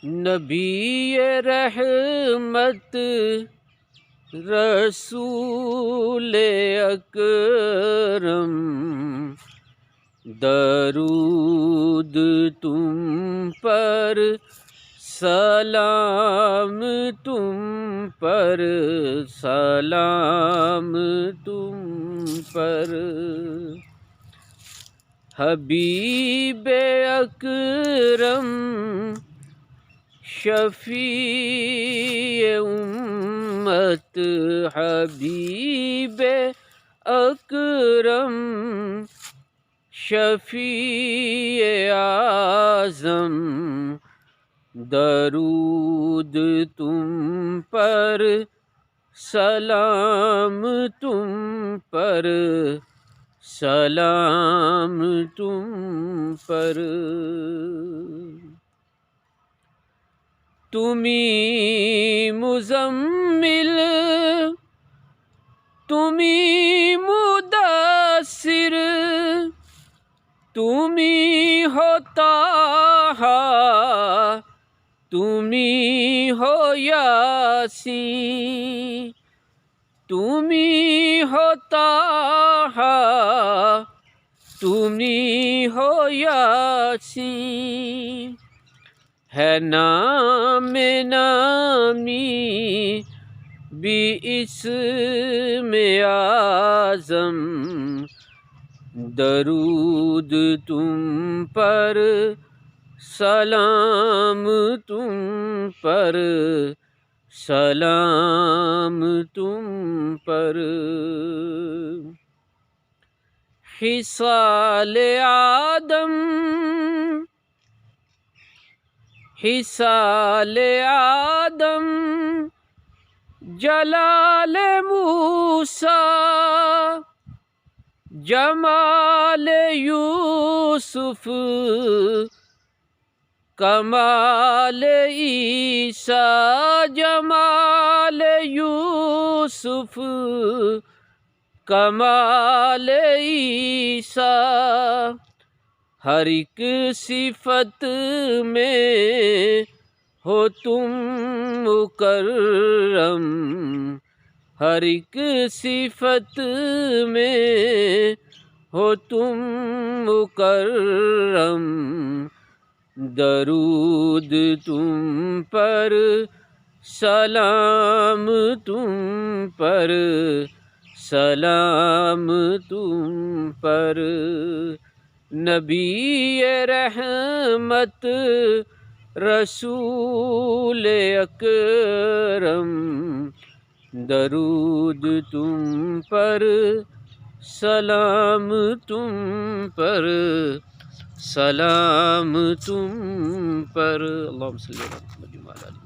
نبی رحمت رسول اکرم، درود تم پر سلام تم پر، سلام تم پر، حبیب اکرم شفیع امت، حبیب اکرم شفیع اعظم، درود تم پر سلام تم پر، سلام تم پر، تمہیں مزمل تمہیں مدثر تمہیں ہو طٰہٰ تمہیں ہو یاسین، تمہیں ہو طٰہٰ تمہیں ہو یاسین، ہے نام نامی بھی اسم اعظم، درود تم پر سلام تم پر، سلام تم پر، خصال آدم خصال آدم جلال موسیٰ، جمال یوسف کمال عیسیٰ، جمال یوسف کمال عیسیٰ، ہر ایک صفت میں ہو تم مکرم، ہر ایک صفت میں ہو تم مکرم، درود تم پر سلام تم پر، سلام تم پر، نبی رحمت رسول اکرم، درود تم پر سلام تم پر، سلام تم پر، اللہم صلی اللہ علیہ وسلم۔